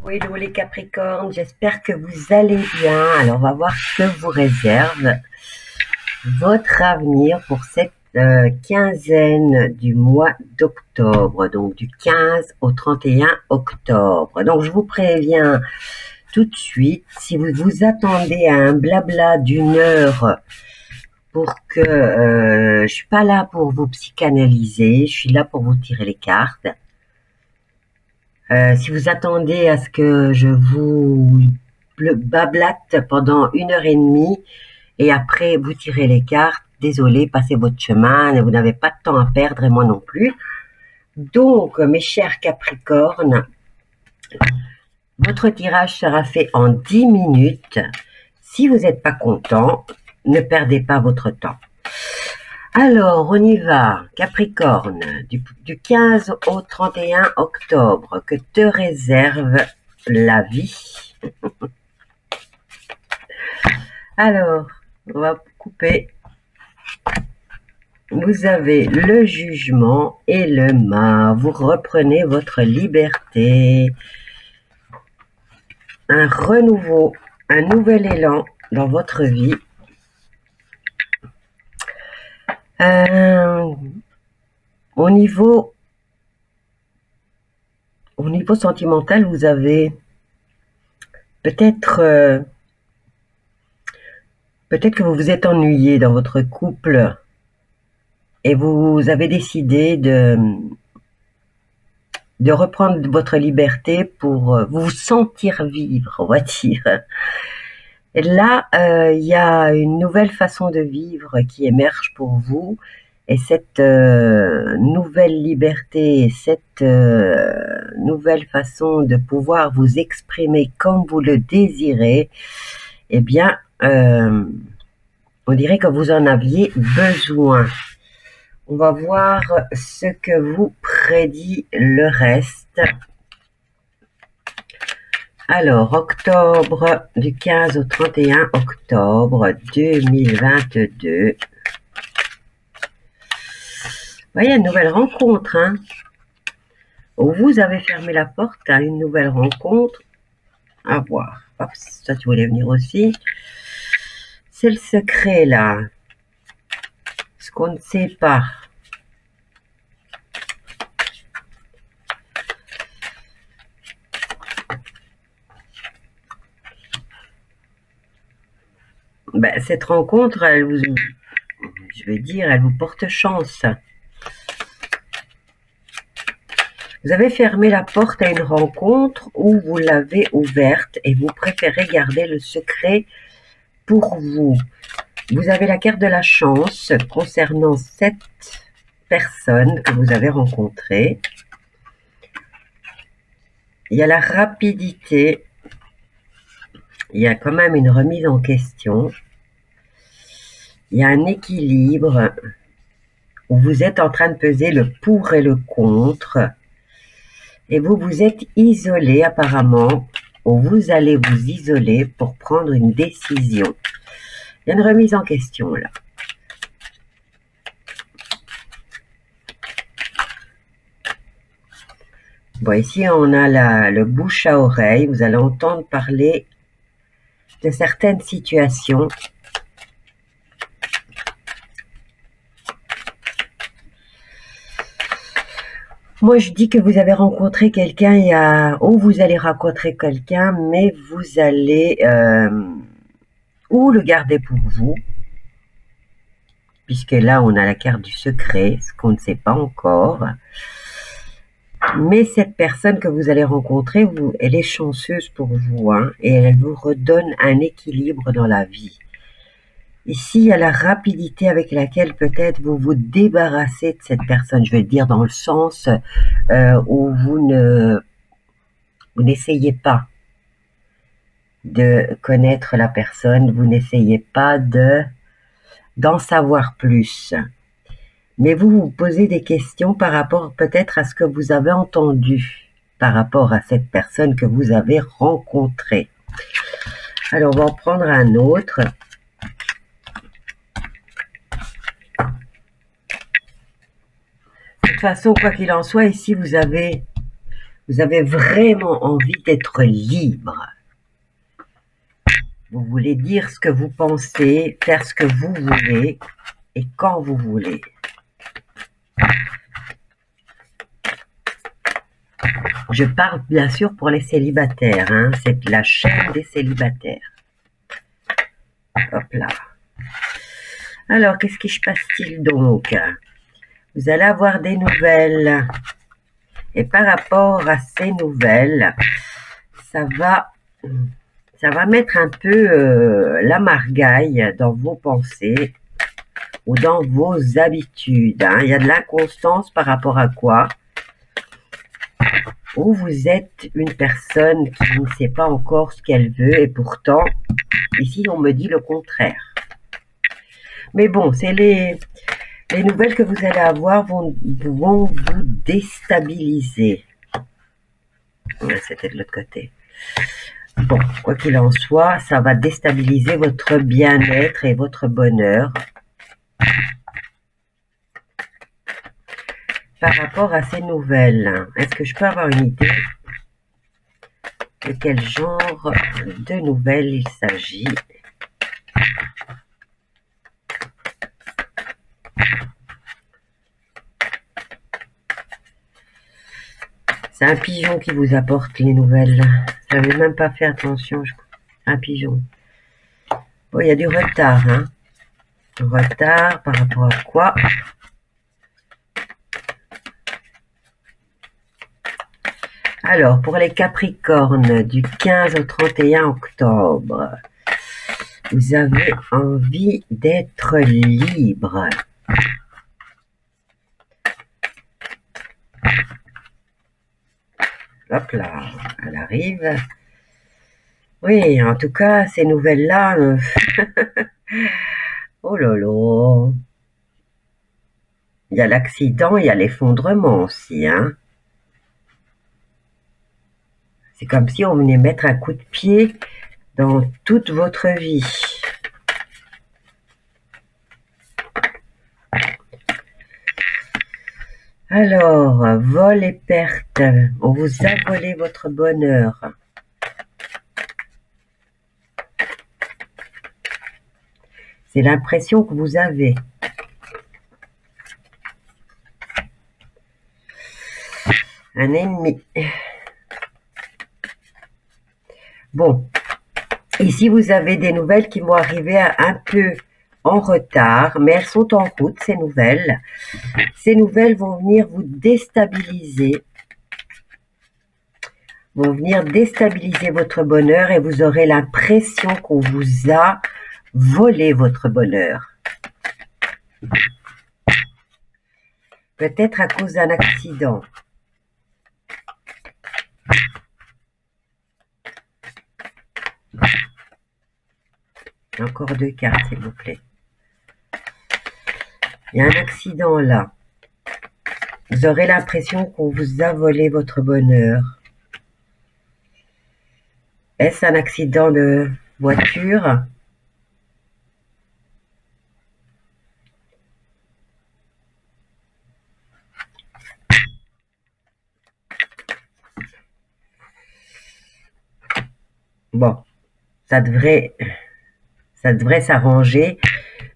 Hello les Capricornes, j'espère que vous allez bien. Alors on va voir ce que vous réserve votre avenir pour cette quinzaine du mois d'octobre, donc du 15 au 31 octobre. Donc je vous préviens tout de suite, si vous vous attendez à un blabla d'1 heure pour que je suis pas là pour vous psychanalyser, je suis là pour vous tirer les cartes. Si vous attendez à ce que je vous bablate pendant 1 heure et demie et après vous tirez les cartes, désolé, passez votre chemin, vous n'avez pas de temps à perdre et moi non plus. Donc, mes chers Capricornes, votre tirage sera fait en 10 minutes. Si vous n'êtes pas content, ne perdez pas votre temps. Alors, on y va, Capricorne, du 15 au 31 octobre, que te réserve la vie? Alors, on va couper. Vous avez le jugement et le mât. Vous reprenez votre liberté. Un renouveau, un nouvel élan dans votre vie. Au niveau sentimental, vous avez peut-être que vous vous êtes ennuyé dans votre couple et vous avez décidé de reprendre votre liberté pour vous sentir vivre, on va dire. Et là, il y a une nouvelle façon de vivre qui émerge pour vous. Et cette nouvelle liberté, cette nouvelle façon de pouvoir vous exprimer comme vous le désirez, eh bien, on dirait que vous en aviez besoin. On va voir ce que vous prédit le reste. Alors, octobre, du 15 au 31 octobre 2022. Voyez, une nouvelle rencontre, hein. Vous avez fermé la porte à une nouvelle rencontre. À voir. Hop, ça, tu voulais venir aussi. C'est le secret, là. Ce qu'on ne sait pas. Ben, cette rencontre, elle vous, je vais dire, elle vous porte chance. Vous avez fermé la porte à une rencontre ou vous l'avez ouverte et vous préférez garder le secret pour vous. Vous avez la carte de la chance concernant cette personne que vous avez rencontrée. Il y a la rapidité. Il y a quand même une remise en question. Il y a un équilibre où vous êtes en train de peser le pour et le contre. Et vous vous êtes isolé apparemment, ou vous allez vous isoler pour prendre une décision. Il y a une remise en question là. Bon, ici on a le bouche à oreille. Vous allez entendre parler de certaines situations. Moi, je dis que vous avez rencontré quelqu'un ou vous allez rencontrer quelqu'un, mais vous allez ou le garder pour vous, puisque là, on a la carte du secret, ce qu'on ne sait pas encore. Mais cette personne que vous allez rencontrer, elle est chanceuse pour vous, hein, et elle vous redonne un équilibre dans la vie. Ici, il y a la rapidité avec laquelle peut-être vous vous débarrassez de cette personne. Je vais dire dans le sens où vous n'essayez pas de connaître la personne, vous n'essayez pas d'en savoir plus. Mais vous vous posez des questions par rapport peut-être à ce que vous avez entendu par rapport à cette personne que vous avez rencontrée. Alors, on va en prendre un autre. De toute façon, quoi qu'il en soit, ici, vous avez Vous avez vraiment envie d'être libre. Vous voulez dire ce que vous pensez, faire ce que vous voulez et quand vous voulez. Je parle bien sûr pour les célibataires, hein. C'est la chaîne des célibataires. Hop là. Alors, qu'est-ce qui se passe-t-il donc? Vous allez avoir des nouvelles. Et par rapport à ces nouvelles, ça va mettre un peu la margaille dans vos pensées ou dans vos habitudes. Hein. Il y a de l'inconstance par rapport à quoi? Ou vous êtes une personne qui ne sait pas encore ce qu'elle veut et pourtant, ici on me dit le contraire. Mais bon, c'est les nouvelles que vous allez avoir vont vous déstabiliser. C'était de l'autre côté. Bon, quoi qu'il en soit, ça va déstabiliser votre bien-être et votre bonheur. Par rapport à ces nouvelles, est-ce que je peux avoir une idée de quel genre de nouvelles il s'agit? C'est un pigeon qui vous apporte les nouvelles. J'avais même pas fait attention. Un pigeon. Bon, il y a du retard, hein. Retard par rapport à quoi? Alors, pour les Capricornes, du 15 au 31 octobre, vous avez envie d'être libre. Hop là, elle arrive. Oui, en tout cas, ces nouvelles-là... oh lolo. Il y a l'accident, il y a l'effondrement aussi, hein. C'est comme si on venait mettre un coup de pied dans toute votre vie. Alors, vol et perte. On vous a volé votre bonheur. C'est l'impression que vous avez. Un ennemi. Bon, ici vous avez des nouvelles qui vont arriver un peu en retard, mais elles sont en route, ces nouvelles. Ces nouvelles vont venir vous déstabiliser, vont venir déstabiliser votre bonheur et vous aurez l'impression qu'on vous a volé votre bonheur. Peut-être à cause d'un accident. Encore 2 cartes, s'il vous plaît. Il y a un accident là. Vous aurez l'impression qu'on vous a volé votre bonheur. Est-ce un accident de voiture? Bon, ça devrait s'arranger.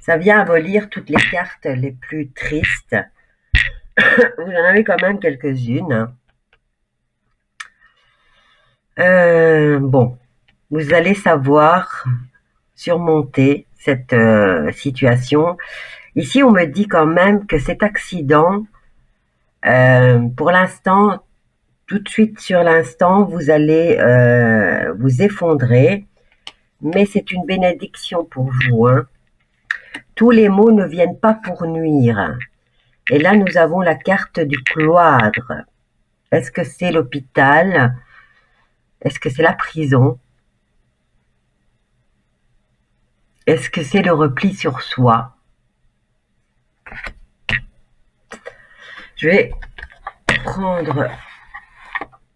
Ça vient abolir toutes les cartes les plus tristes. Vous en avez quand même quelques-unes. Bon, vous allez savoir surmonter cette situation. Ici, on me dit quand même que cet accident, pour l'instant, tout de suite sur l'instant, vous allez vous effondrer, mais c'est une bénédiction pour vous. Hein. Tous les maux ne viennent pas pour nuire. Et là, nous avons la carte du cloître. Est-ce que c'est l'hôpital? Est-ce que c'est la prison? Est-ce que c'est le repli sur soi? Je vais prendre...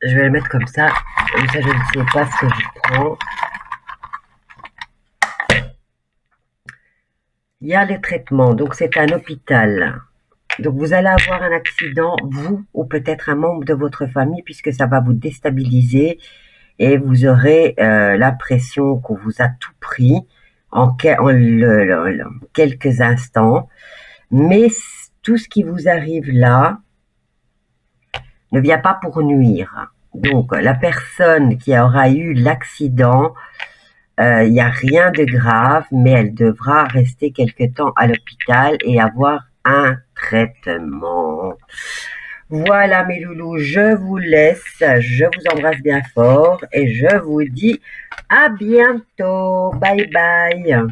Je vais le mettre comme ça je ne sais pas ce que je prends. Il y a les traitements, donc c'est un hôpital. Donc vous allez avoir un accident, vous ou peut-être un membre de votre famille, puisque ça va vous déstabiliser et vous aurez l'impression qu'on vous a tout pris en quelques instants. Mais tout ce qui vous arrive là ne vient pas pour nuire. Donc la personne qui aura eu l'accident, il n'y a rien de grave, mais elle devra rester quelque temps à l'hôpital et avoir un traitement. Voilà mes loulous, je vous laisse, je vous embrasse bien fort et je vous dis à bientôt. Bye bye.